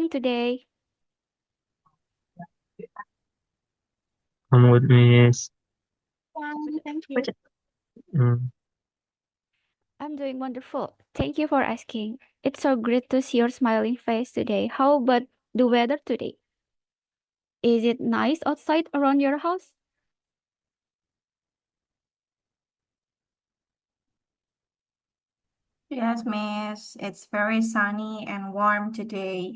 doing today? I'm good, Miss. Thank you. Mm. I'm doing wonderful. Thank you for asking. It's so great to see your smiling face today. How about the weather today? Is it nice outside around your house? Yes, miss. It's very sunny and warm today.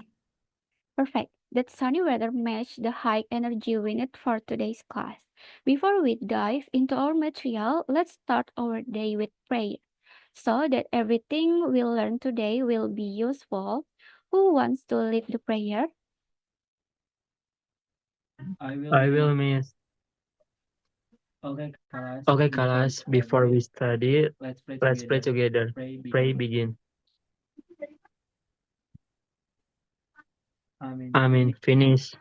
Perfect. That sunny weather matched the high energy we need for today's class. Before we dive into our material, let's start our day with prayer. So that everything we learn today will be useful. Who wants to lead the prayer? I will, Miss. Okay, Kalas, before we study, let's pray together. Pray begin. Amen. Finish.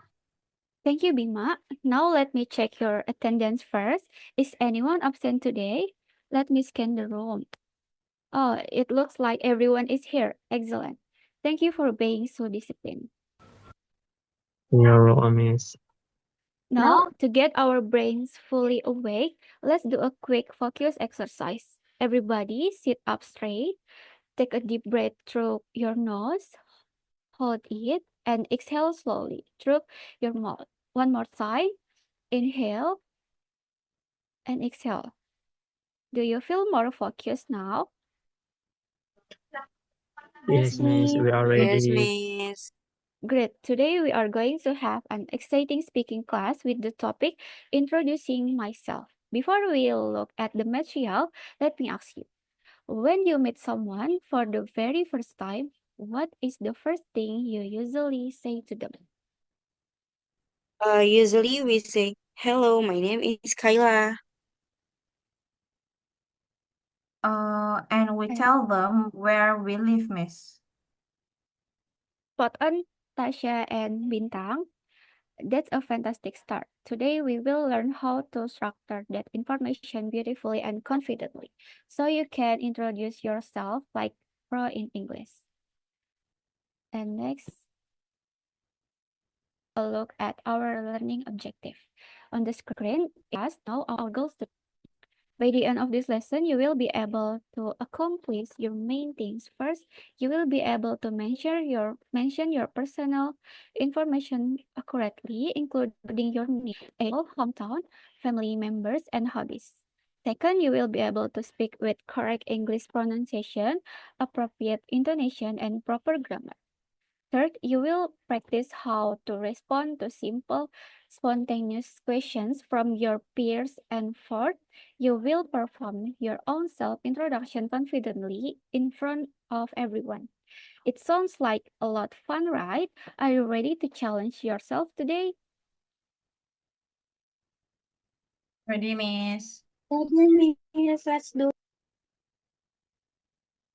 Thank you, Bima. Now let me check your attendance first. Is anyone absent today? Let me scan the room. Oh, it looks like everyone is here. Excellent. Thank you for being so disciplined. Your Miss. Now, to get our brains fully awake, let's do a quick focus exercise. Everybody sit up straight, take a deep breath through your nose, hold it, and exhale slowly through your mouth. One more time. Inhale and exhale. Do you feel more focused now? Yes, Miss. We are Yes, ready. Miss. Great. Today we are going to have an exciting speaking class with the topic Introducing Myself. Before we look at the material, let me ask you, when you meet someone for the very first time, what is the first thing you usually say to them? Usually we say, "Hello, my name is Kayla." And we And tell them where we live, miss. spot on, Tasha and Bintang. That's a fantastic start. Today we will learn how to structure that information beautifully and confidently so you can introduce yourself like pro in English. And next, a look at our learning objective. On the screen, us now our goals. By the end of this lesson, you will be able to accomplish your main things. First, you will be able to mention your personal information accurately, including your name, age, hometown, family members, and hobbies. Second, you will be able to speak with correct English pronunciation, appropriate intonation, and proper grammar. Third, you will practice how to respond to simple, spontaneous questions from your peers. And fourth, you will perform your own self introduction confidently in front of everyone. It sounds like a lot of fun, right? Are you ready to challenge yourself today? Ready, miss? Yes, let's do.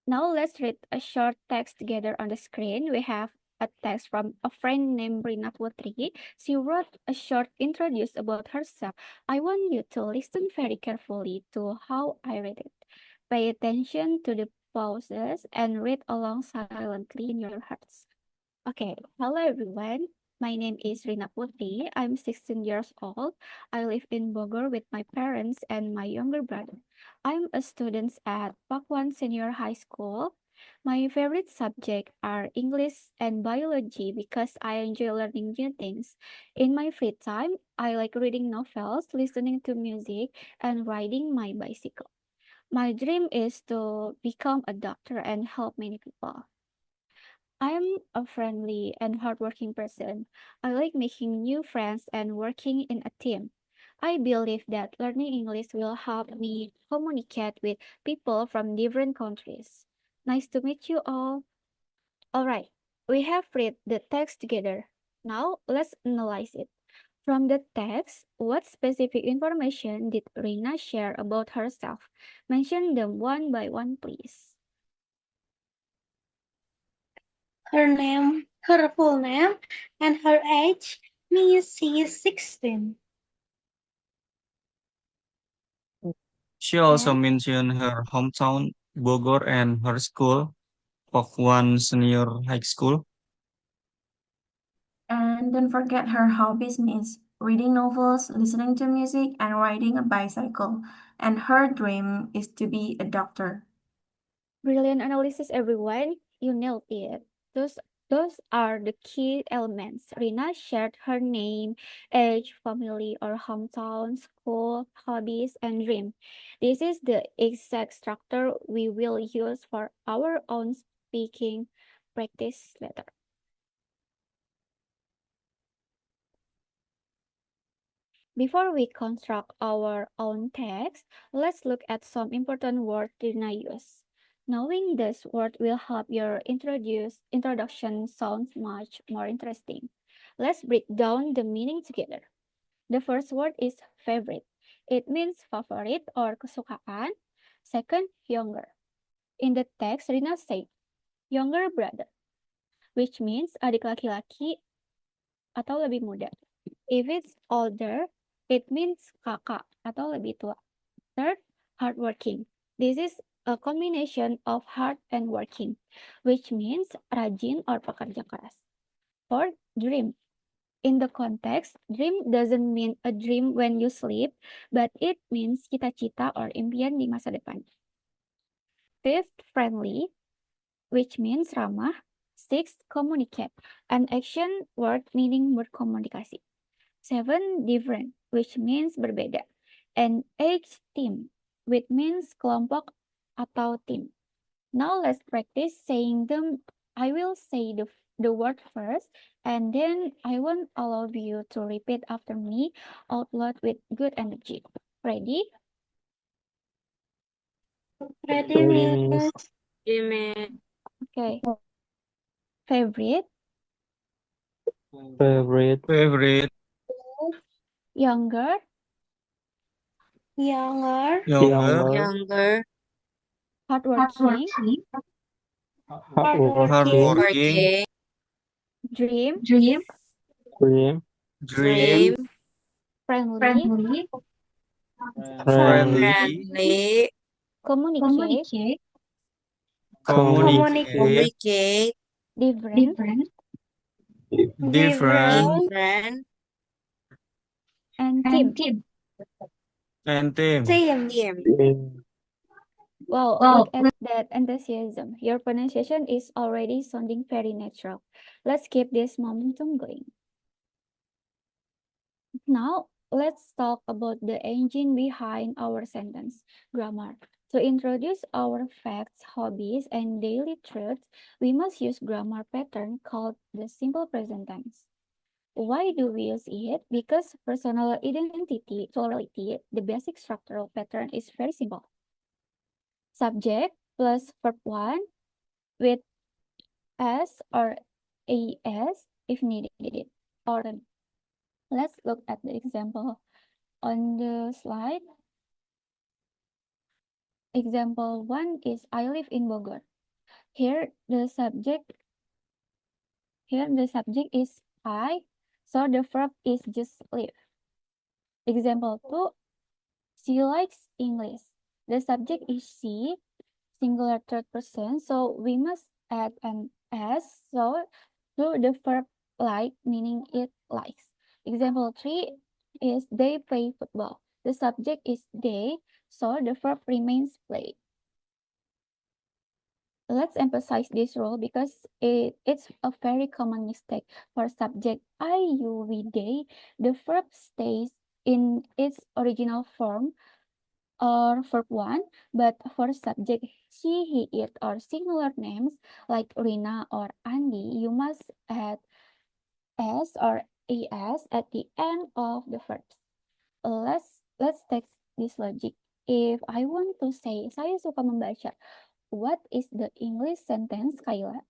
Now let's read a short text together on the screen. We have a text from a friend named Rina Putri. She wrote a short introduce about herself. I want you to listen very carefully to how I read it. Pay attention to the pauses and read along silently in your hearts. Okay, hello everyone. My name is Rina Putri. I'm 16 years old. I live in Bogor with my parents and my younger brother. I'm a student at Pakuan Senior High School. My favorite subjects are English and biology because I enjoy learning new things. In my free time, I like reading novels, listening to music, and riding my bicycle. My dream is to become a doctor and help many people. I'm a friendly and hardworking person. I like making new friends and working in a team. I believe that learning English will help me communicate with people from different countries. Nice to meet you all. All right, we have read the text together. Now let's analyze it. From the text, what specific information did Rina share about herself? Mention them one by one, please. Her full name, and her age. Miss, she is 16. She also And mentioned her hometown, Bogor, and her school, Pakuan Senior High School. And don't forget her hobbies means reading novels, listening to music, and riding a bicycle. And her dream is to be a doctor. Brilliant analysis, everyone. You nailed it. Those are the key elements. Rina shared her name, age, family or hometown, school, hobbies, and dream. This is the exact structure we will use for our own speaking practice later. Before we construct our own text, let's look at some important words Rina used. Knowing this word will help your introduction sound much more interesting. Let's break down the meaning together. The first word is favorite. It means favorite or kesukaan. Second, younger. In the text, Rina said, younger brother, which means adik laki-laki atau lebih muda. If it's older, it means kakak atau lebih tua. Third, hardworking. This is a combination of hard and working, which means rajin or pekerja keras. Fourth, dream. In the context, dream doesn't mean a dream when you sleep, but it means cita-cita or impian di masa depan. Fifth, friendly, which means ramah. Sixth, communicate, an action word meaning berkomunikasi. Seven, different, which means berbeda. And eight, team, which means kelompok atau tim. Now let's practice saying them. I will say the word first, and then I want all of you to repeat after me out loud with good energy. Ready? Ready, Miss. Okay. Favorite, favorite, younger, Younger. younger, hardworking, hardworking, dream, dream, dream, friendly, friendly, communicate, communicate, different, different, and team. and team. Team. Wow, look at that enthusiasm. Your pronunciation is already sounding very natural. Let's keep this momentum going. Now, let's talk about the engine behind our sentence, grammar. To introduce our facts, hobbies, and daily truths, we must use grammar pattern called the simple present tense. Why do we use it? Because personal identity to reality, the basic structural pattern is very simple. Subject plus verb 1 with s or as if needed. Or let's look at the example on the slide. Example 1 is I live in Bogor. Here the subject is I, so the verb is just live. Example 2, she likes English. The subject is she, singular third person, so we must add an s, so to the verb like, meaning it likes. Example 3 is they play football. The subject is they, so the verb remains play. Let's emphasize this rule because it's a very common mistake. For subject I, you, we, they, the verb stays in its original form or verb 1, but for subject she, he, it, or singular names like Rina or Andy, you must add s or es at the end of the verbs. Let's take this logic. If I want to say saya suka membaca, what is the English sentence, Kayla?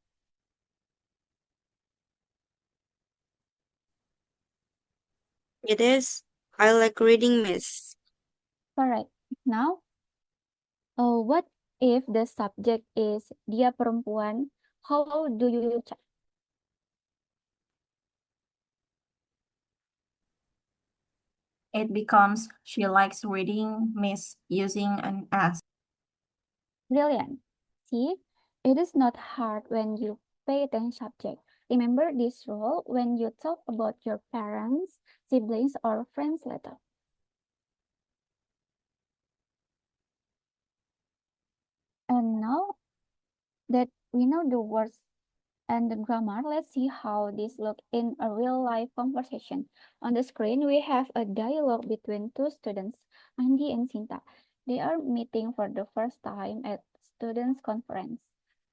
It is. I like reading, miss. Correct. Now, what if the subject is dia perempuan? How do you check? It becomes she likes reading, miss using an S. Brilliant. See, it is not hard when you pay attention subject. Remember this rule when you talk about your parents, siblings, or friends later. And now that we know the words and the grammar, let's see how this look in a real life conversation. On the screen, we have a dialogue between two students, Andi and Sinta. They are meeting for the first time at students' conference.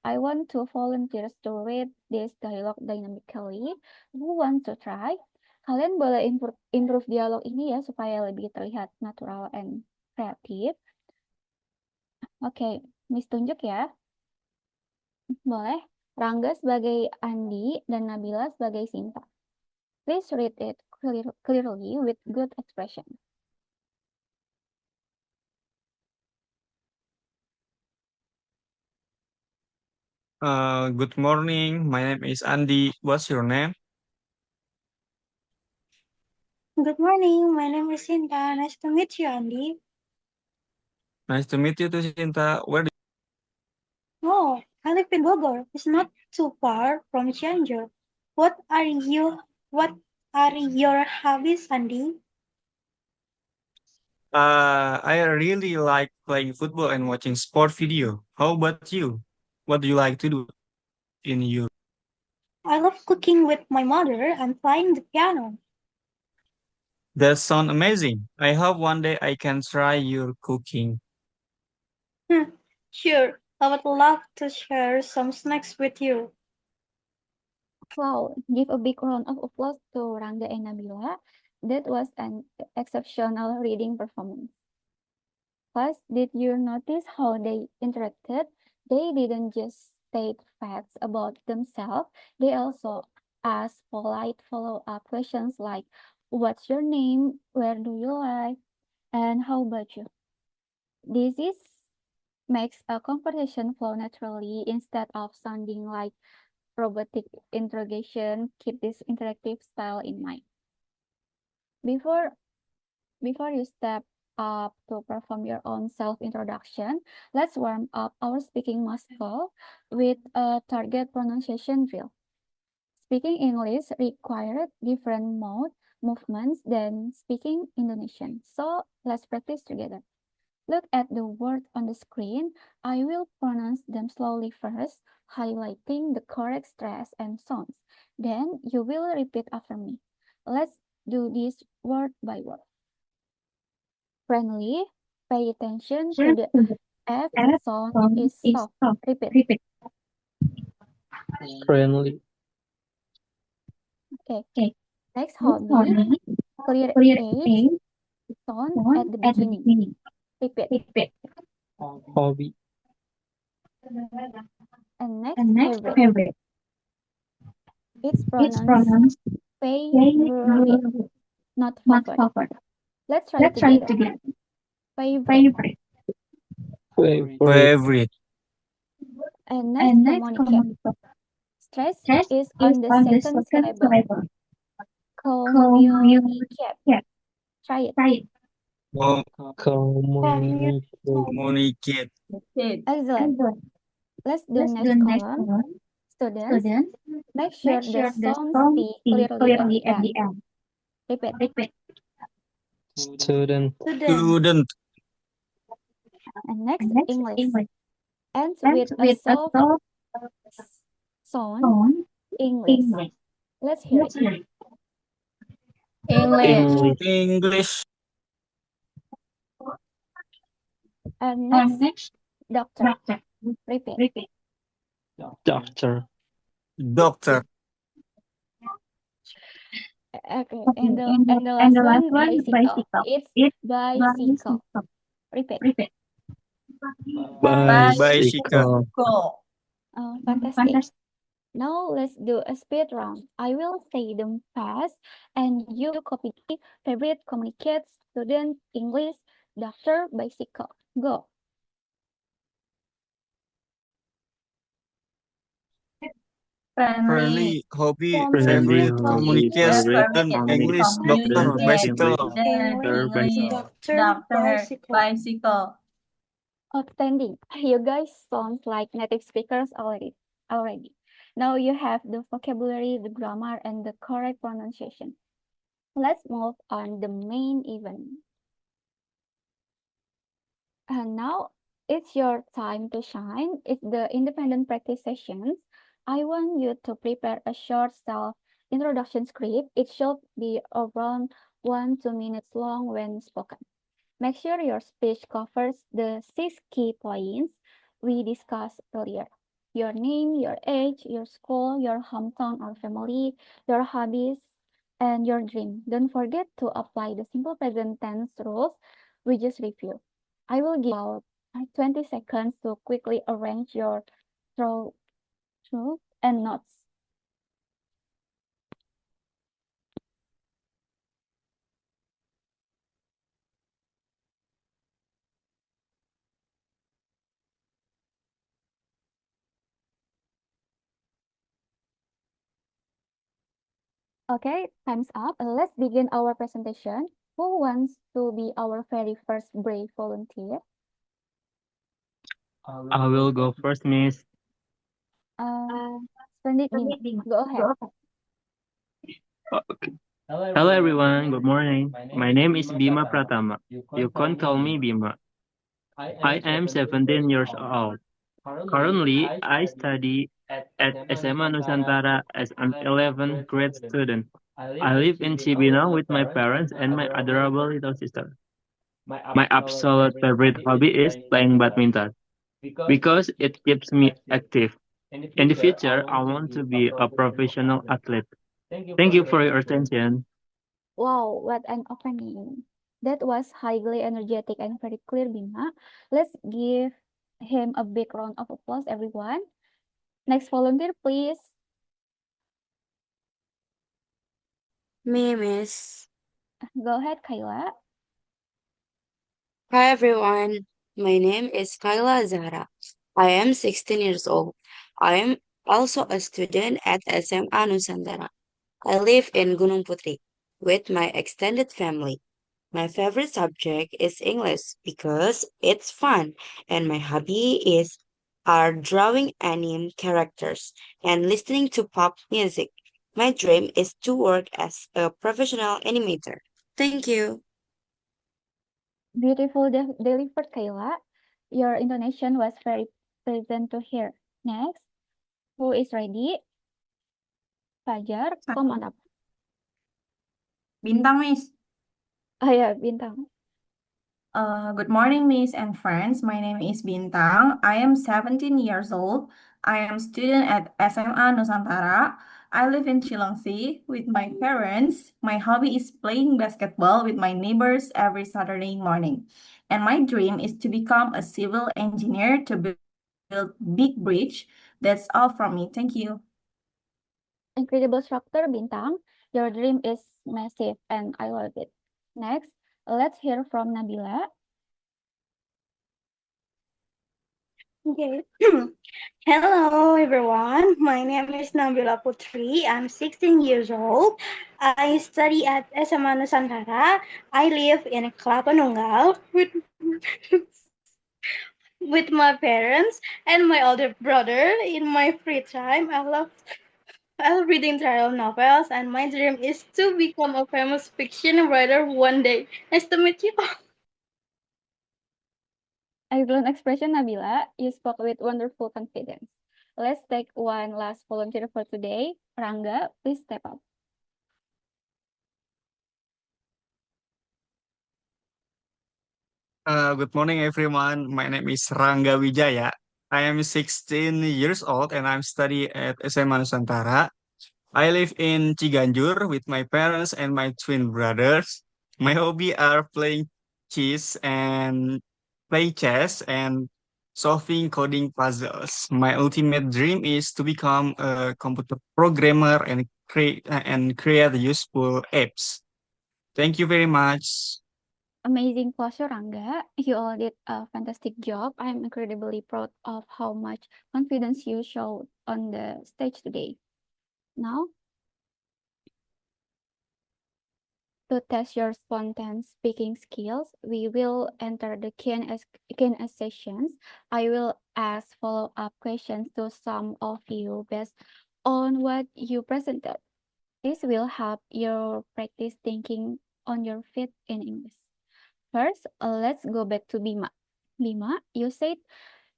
I want two volunteers to read this dialogue dynamically. Who want to try? Kalian boleh improve dialog ini ya supaya lebih terlihat natural and kreatif. Oke, Miss tunjuk ya. Boleh. Rangga sebagai Andi dan Nabila sebagai Sinta. Please read it clearly with good expression. Good morning. My name is Andy. What's your name? Good morning. My name is Sinta. Nice to meet you, Andy. Nice to meet you too, Sinta. Where do Oh, I live in Bogor. It's not too far from Cianjur. What are your hobbies, Andy? I really like playing football and watching sport video. How about you? What do you like to do in your? I love cooking with my mother and playing the piano. That sounds amazing. I hope one day I can try your cooking. Sure, I would love to share some snacks with you. Wow, give a big round of applause to Rangga and Nabila. That was an exceptional reading performance. Plus, did you notice how they interacted? They didn't just state facts about themselves, they also asked polite follow-up questions like, what's your name? Where do you live? And how about you? This makes a conversation flow naturally instead of sounding like robotic interrogation. Keep this interactive style in mind. Before you step up to perform your own self-introduction, let's warm up our speaking muscle with a target pronunciation drill. Speaking English required different movements than speaking Indonesian. So let's practice together. Look at the words on the screen. I will pronounce them slowly first, highlighting the correct stress and sounds. Then you will repeat after me. Let's do this word by word. Friendly, pay attention to the F sound is soft. Repeat. Friendly. Okay. Next, hobby, clear H sound at the beginning. Repeat. Hobby. And next, favorite. It's pronounced favorite, not favorite. Let's try it together. Favorite. Favorite. And next, communicate. Stress is on the second syllable. Communicate. Try it. Communicate. Excellent. Let's do next column. Students, make sure the sounds be clearly at the end. Repeat. Student. Student. And next, English. Ends with a soft sound. English. Let's hear it. English. English. And next, doctor. Repeat. Doctor. Doctor. Okay, and the last one, bicycle. It's bicycle. Repeat. Bicycle. Oh, fantastic. Now let's do a speed round. I will say them fast, and you copy. Favorite, communicate, student, English, doctor, bicycle. Go. Friendly. Hobby. Friendly, Favorite. hobby, Communicate. favorite, Student. English. Doctor. student, Bicycle. Bicycle. Outstanding. You guys sound like native speakers already. Now you have the vocabulary, the grammar, and the correct pronunciation. Let's move on the main event. And now it's your time to shine. It's the independent practice sessions. I want you to prepare a short self-introduction script. It should be around 1-2 minutes long when spoken. Make sure your speech covers the 6 key points we discussed earlier. Your name, your age, your school, your hometown or family, your hobbies, and your dream. Don't forget to apply the simple present tense rules we just reviewed. I will give about 20 seconds to quickly arrange your throw and notes. Okay, time's up. Let's begin our presentation. Who wants to be our very first brave volunteer? I will go first, Miss. Splendid, Bima. Go ahead. Hello, everyone. Good morning. My name is Bima Pratama. You can call me Bima. I am 17 years old. Currently, I study at SMA Nusantara as an 11th grade student. I live in Cibinong with my parents and my adorable little sister. My absolute favorite hobby is playing badminton because it keeps me active. In the future, I want to be a professional athlete. Thank you for your attention. Wow, what an opening. That was highly energetic and very clear, Bima. Let's give him a big round of applause, everyone. Next volunteer, please. Me, Miss. Go ahead, Kayla. Hi, everyone. My name is Kyla Zara. I am 16 years old. I am also a student at SMA Nusantara. I live in Gunung Putri with my extended family. My favorite subject is English because it's fun, and my hobby is are drawing anime characters and listening to pop music. My dream is to work as a professional animator. Thank you. Beautiful delivered, Kayla. Your intonation was very pleasant to hear. Next, who is ready? Fajar, come on up. Bintang, Miss. Oh yeah, Bintang. Good morning, Miss and friends. My name is Bintang. I am 17 years old. I am student at SMA Nusantara. I live in Cilengsi with my parents. My hobby is playing basketball with my neighbors every Saturday morning. And my dream is to become a civil engineer to build big bridge. That's all from me. Thank you. Incredible structure, Bintang. Your dream is massive and I love it. Next, let's hear from Nabila. Okay. Hello, everyone. My name is Nabila Putri. I'm 16 years old. I study at SMA Nusantara. I live in Kelapa Nunggal with my parents and my older brother. In my free time, I love reading travel novels, and my dream is to become a famous fiction writer one day. Nice to meet you. Excellent expression, Nabila. You spoke with wonderful confidence. Let's take one last volunteer for today. Rangga, please step up. Good morning, everyone. My name is Rangga Wijaya. I am 16 years old and I'm studying at SMA Nusantara. I live in Ciganjur with my parents and my twin brothers. My hobby are playing chess and solving coding puzzles. My ultimate dream is to become a computer programmer and create useful apps. Thank you very much. Amazing posture, Rangga. You all did a fantastic job. I'm incredibly proud of how much confidence you showed on the stage today. Now, to test your spontaneous speaking skills, we will enter the Q&A sessions. I will ask follow-up questions to some of you based on what you presented. This will help you practice thinking on your feet in English. First, let's go back to Bima. Bima, you said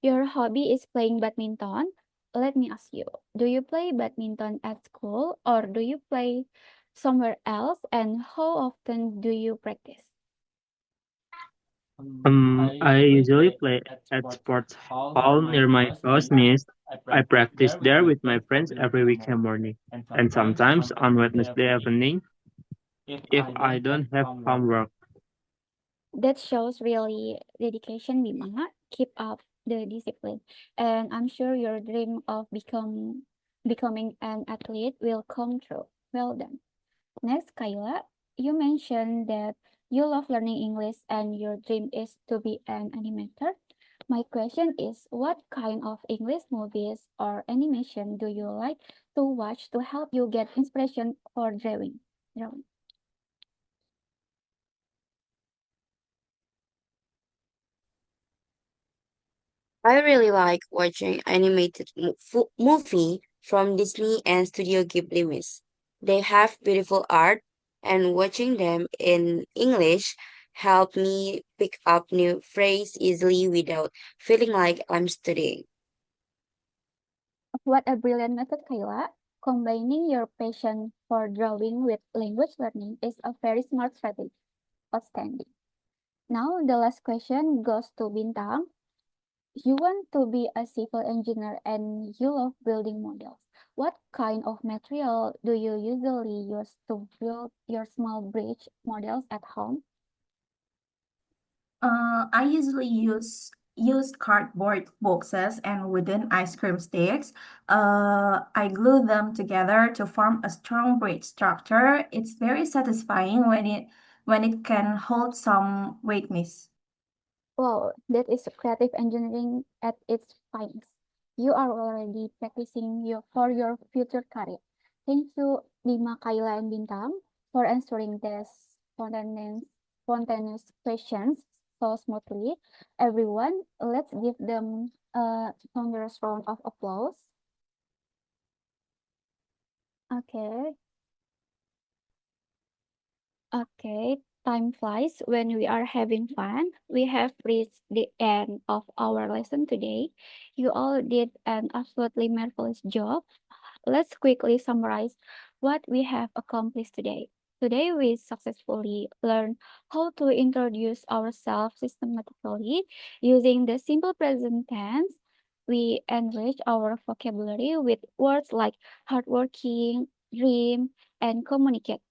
your hobby is playing badminton. Let me ask you, do you play badminton at school or do you play somewhere else? And how often do you practice? I usually play at sports hall near my house, miss. I practice there with my friends every weekend morning, and sometimes on Wednesday evening if I don't have homework. That shows really dedication, Bima. Keep up the discipline. And I'm sure your dream of becoming an athlete will come true. Well done. Next, Kayla, you mentioned that you love learning English and your dream is to be an animator. My question is, what kind of English movies or animation do you like to watch to help you get inspiration for drawing? I really like watching animated movie from Disney and Studio Ghibli. Miss. They have beautiful art, and watching them in English help me pick up new phrase easily without feeling like I'm studying. What a brilliant method, Kayla. Combining your passion for drawing with language learning is a very smart strategy. Outstanding. Now, the last question goes to Bintang. You want to be a civil engineer and you love building models. What kind of material do you usually use to build your small bridge models at home? I usually use cardboard boxes and wooden ice cream sticks. I glue them together to form a strong bridge structure. It's very satisfying when it can hold some weight, miss. Wow, that is creative engineering at its finest. You are already practicing for your future career. Thank you, Bima, Kayla, and Bintang, for answering these spontaneous questions so smoothly. Everyone, let's give them a thunderous round of applause. Okay. Okay, time flies when we are having fun. We have reached the end of our lesson today. You all did an absolutely marvelous job. Let's quickly summarize what we have accomplished today. Today, we successfully learned how to introduce ourselves systematically using the simple present tense. We enrich our vocabulary with words like hardworking, dream, and communicate.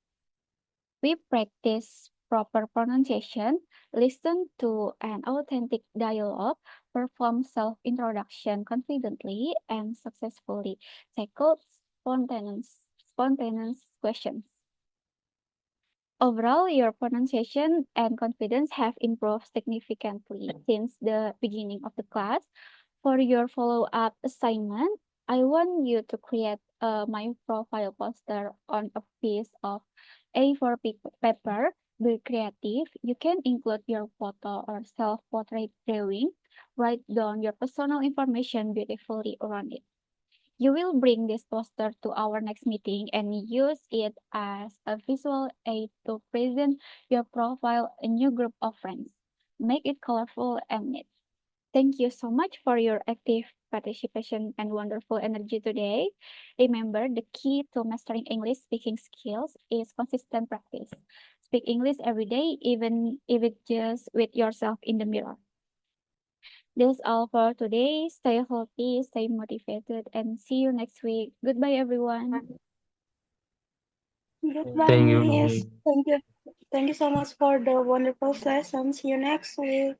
We practice proper pronunciation, listen to an authentic dialogue, perform self-introduction confidently, and successfully tackle spontaneous questions. Overall, your pronunciation and confidence have improved significantly since the beginning of the class. For your follow-up assignment, I want you to create my profile poster on a piece of A4 paper. Be creative. You can include your photo or self-portrait drawing. Write down your personal information beautifully around it. You will bring this poster to our next meeting and use it as a visual aid to present your profile a new group of friends. Make it colorful and neat. Thank you so much for your active participation and wonderful energy today. Remember, the key to mastering English speaking skills is consistent practice. Speak English every day, even if it's just with yourself in the mirror. That's all for today. Stay healthy, stay motivated, and see you next week. Goodbye, everyone. Goodbye, Thank you, Miss. miss. Thank you. Thank you so much for the wonderful lesson. See you next week.